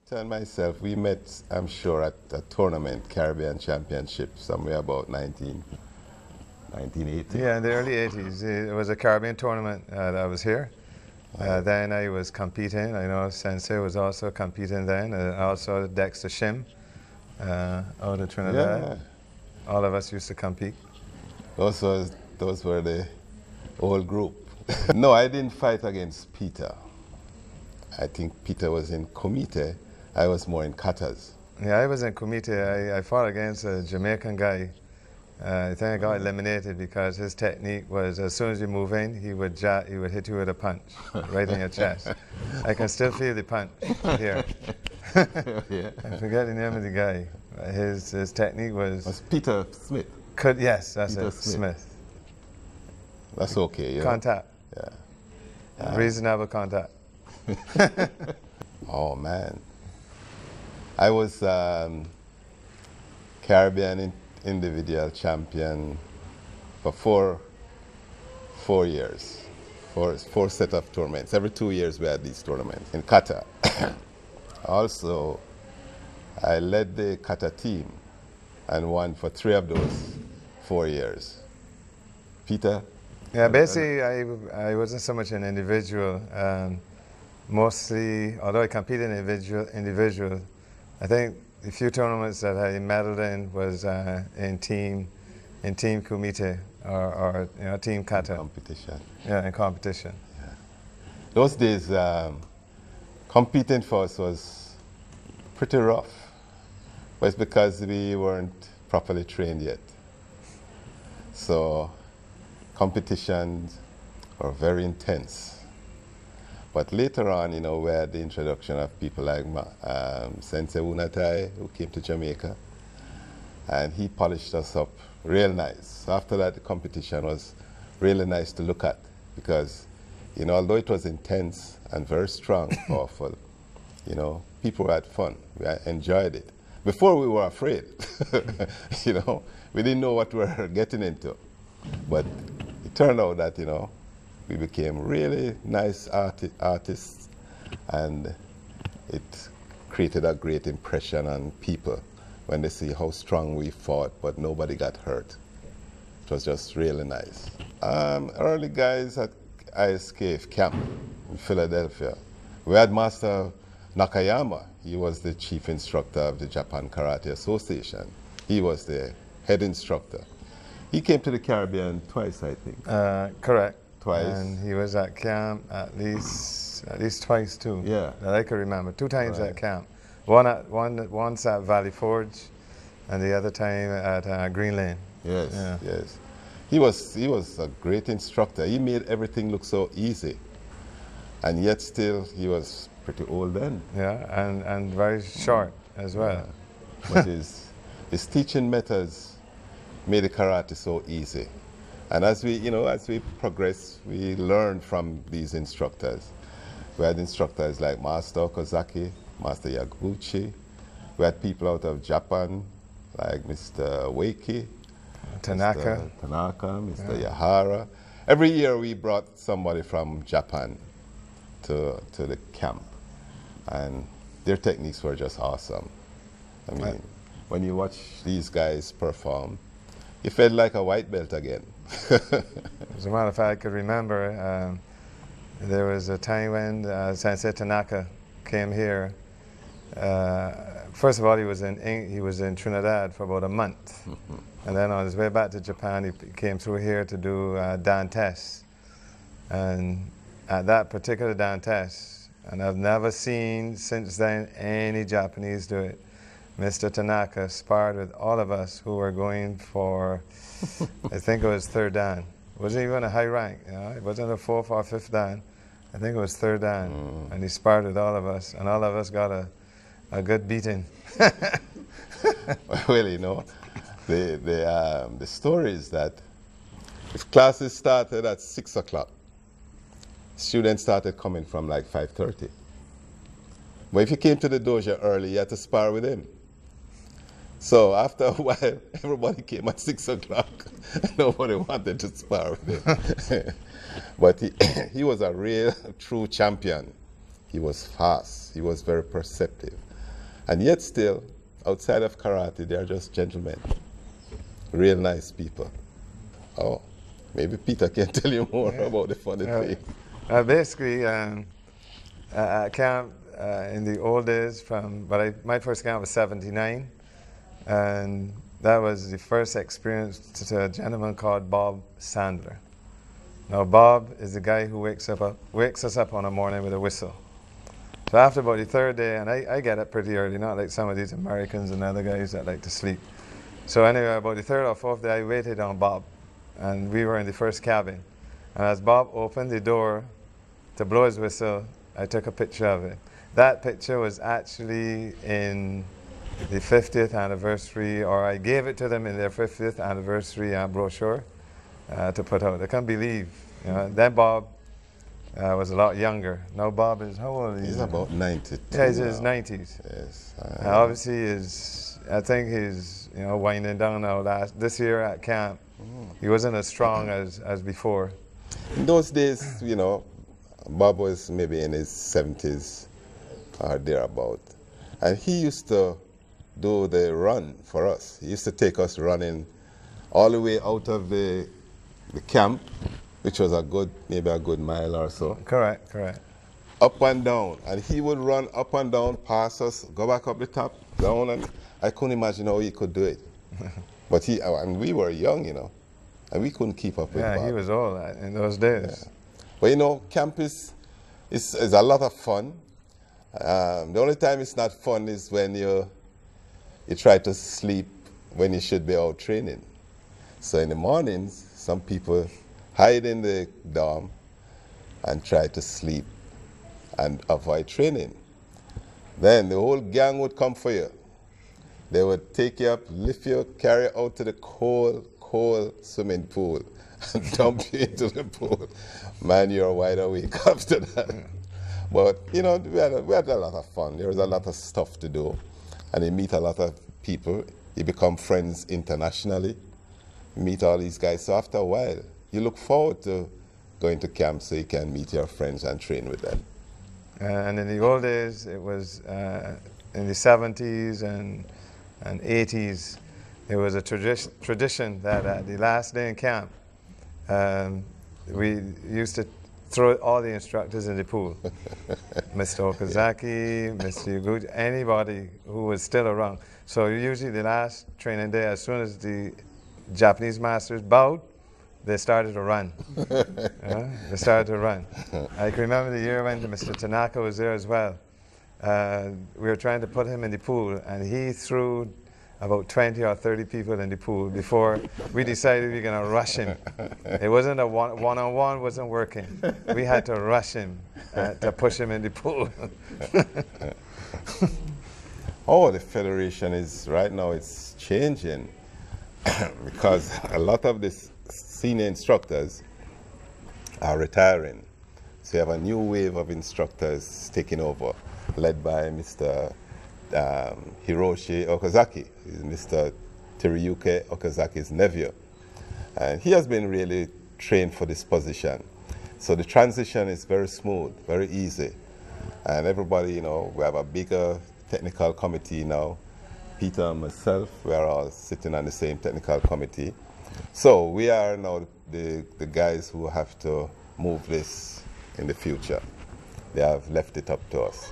Peter and myself, we met, I'm sure, at a tournament, Caribbean Championship, somewhere about 1980. Yeah, in the early 80s. It was a Caribbean tournament that I was here. Then I was competing. I know Sensei was also competing then. Also Dexter Shim out of Trinidad. Yeah. All of us used to compete. Those were the old group. No, I didn't fight against Peter. I think Peter was in Kumite. I was more in katas. Yeah, I was in Kumite. I fought against a Jamaican guy. I think I got eliminated because his technique was, as soon as you move in, he would hit you with a punch right in your chest. I can still feel the punch here. Yeah. I forget the name of the guy. His technique was Peter Smith. Yes, that's Peter it. Smith. That's okay. Yeah. Contact. Yeah. Reasonable contact. Oh man, I was Caribbean individual champion for four years, four set of tournaments. Every 2 years we had these tournaments in kata. Also, I led the kata team and won for 3 of those 4 years. Peter? Yeah, basically I wasn't so much an individual. Mostly, although I competed in individual, I think the few tournaments that I medaled in was in team kumite or team kata. Competition. Yeah, in competition. Yeah. Those days, competing for us was pretty rough. But it's because we weren't properly trained yet. So competitions were very intense. But later on, we had the introduction of people like Sensei Unatai, who came to Jamaica, and he polished us up real nice. After that, the competition was really nice to look at because, although it was intense and very strong, powerful, people had fun. We enjoyed it. Before we were afraid, we didn't know what we were getting into. But it turned out that, we became really nice artists, and it created a great impression on people when they see how strong we fought, but nobody got hurt. It was just really nice. Early guys at ISKF camp in Philadelphia. We had Master Nakayama. He was the chief instructor of the Japan Karate Association. He was the head instructor. He came to the Caribbean twice, I think. Correct. Twice. And he was at camp at least twice too. Yeah. That I can remember. 2 times Right. at camp. Once at Valley Forge, and the other time at Green Lane. Yes, Yeah. yes. He was a great instructor. He made everything look so easy. And yet still, he was pretty old then. Yeah, and very short as well. Yeah. But his teaching methods made the karate so easy. And as we progressed, we learned from these instructors. We had instructors like Master Okazaki, Master Yaguchi. We had people out of Japan, like Mr. Wakey, Tanaka. Mr. Yahara. Every year we brought somebody from Japan to the camp. And their techniques were just awesome. I mean, when you watch these guys perform, you felt like a white belt again. As a matter of fact, I could remember there was a time when Sensei Tanaka came here. First of all, he was in Trinidad for about a month. And then on his way back to Japan, he came through here to do Dan tests. And at that particular Dan test, and I've never seen since then any Japanese do it, Mr. Tanaka sparred with all of us who were going for, I think it was 3rd Dan. It wasn't even a high rank, it wasn't a 4th or 5th Dan. I think it was 3rd Dan. And he sparred with all of us, and all of us got a good beating. Well, the story is that if classes started at 6 o'clock, students started coming from like 5:30. But if you came to the dojo early, you had to spar with him. So after a while, everybody came at 6 o'clock. Nobody wanted to spar with him. But he was a real, true champion. He was fast. He was very perceptive. And yet still, outside of karate, they are just gentlemen, real nice people. Oh, maybe Peter can tell you more about the funny thing. Basically, at camp in the old days, my first camp was 79, and that was the first experience to a gentleman called Bob Sandler. Now, Bob is the guy who wakes us up on a morning with a whistle. So after about the third day, and I get up pretty early, not like some of these Americans and other guys that like to sleep. So anyway, about the third or fourth day, I waited on Bob, and we were in the first cabin. And as Bob opened the door to blow his whistle, I took a picture of it. That picture was actually in the 50th anniversary, or I gave it to them in their 50th anniversary brochure to put out. I can't believe, then Bob was a lot younger. Now Bob is, how old is he? He's about 92. Yeah, he's in his 90s. Yes. Obviously, I think he's winding down now. This year at camp, he wasn't as strong as before. In those days, Bob was maybe in his 70s or thereabout. And he used to do the run for us. He used to take us running all the way out of the camp, which was maybe a good mile or so. Correct. Up and down. And he would run up and down, pass us, go back up the top, down, and I couldn't imagine how he could do it. But and we were young, and we couldn't keep up with Bob. Yeah, he was old in those days. Yeah. But camp is a lot of fun. The only time it's not fun is when you try to sleep when you should be out training. So in the mornings, some people hide in the dorm and try to sleep and avoid training. Then the whole gang would come for you. They would take you up, lift you, carry you out to the cold swimming pool and dump you into the pool. Man, you're wide awake after that. But, we had a lot of fun. There was a lot of stuff to do. And you meet a lot of people. You become friends internationally. You meet all these guys. So after a while, you look forward to going to camp so you can meet your friends and train with them. And in the old days, it was in the 70s and 80s, it was a tradition that the last day in camp, we used to throw all the instructors in the pool. Mr. Okazaki, Mr. Yuguchi, anybody who was still around. So usually the last training day, as soon as the Japanese masters bowed, they started to run. They started to run. I can remember the year when Mr. Tanaka was there as well. We were trying to put him in the pool, and he threw about 20 or 30 people in the pool before we decided we were going to rush him. It wasn't a one-on-one, wasn't working. We had to rush him to push him in the pool. Oh, the Federation right now it's changing because a lot of the senior instructors are retiring. So you have a new wave of instructors taking over, led by Mr. Hiroshi Okazaki, Mr. Teruyuki Okazaki's nephew. And he has been really trained for this position. So the transition is very smooth, very easy. And everybody, we have a bigger technical committee now. Peter and myself, we are all sitting on the same technical committee. So we are now the guys who have to move this in the future. They have left it up to us.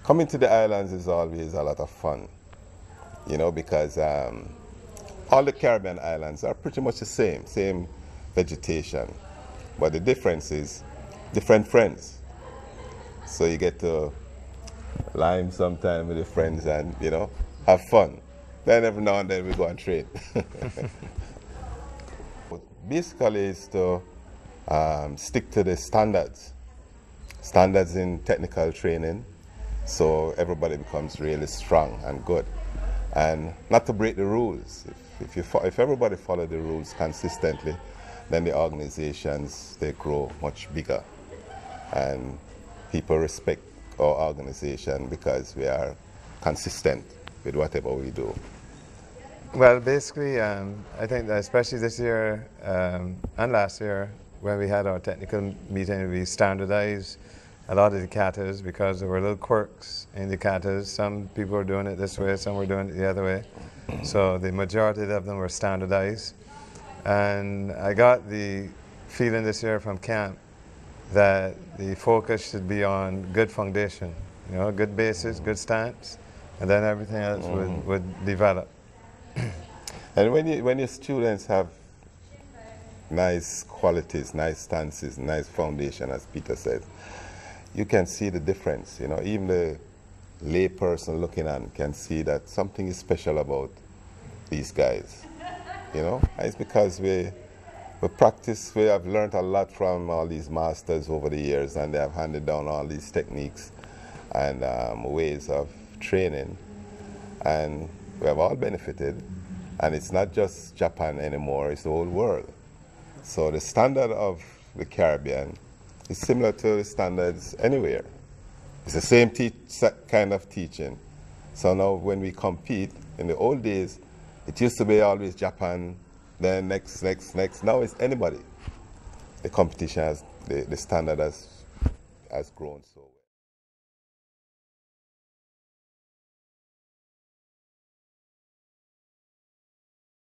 Coming to the islands is always a lot of fun, because all the Caribbean islands are pretty much the same vegetation. But the difference is different friends. So you get to lime sometime with your friends and, have fun. Then every now and then we go and train. Basically, it's to stick to the standards in technical training, so everybody becomes really strong and good, and not to break the rules. If everybody follow the rules consistently, then the organizations, they grow much bigger, and people respect our organization because we are consistent with whatever we do. Well, basically, I think that especially this year and last year, when we had our technical meeting, we standardized a lot of the katas, because there were little quirks in the katas. Some people were doing it this way, some were doing it the other way. So the majority of them were standardized. And I got the feeling this year from camp that the focus should be on good foundation, you know, good basis, good stance, and then everything else would develop. And when your students have nice qualities, nice stances, nice foundation, as Peter said, you can see the difference. You know, even the lay person looking on can see that something is special about these guys. You know, and it's because we practice, we have learned a lot from all these masters over the years, and they have handed down all these techniques and ways of training, and we have all benefited. And it's not just Japan anymore, it's the whole world. So the standard of the Caribbean is similar to the standards anywhere. It's the same kind of teaching. So now when we compete, in the old days, it used to be always Japan, then next. Now it's anybody. The competition has, the standard has grown so well.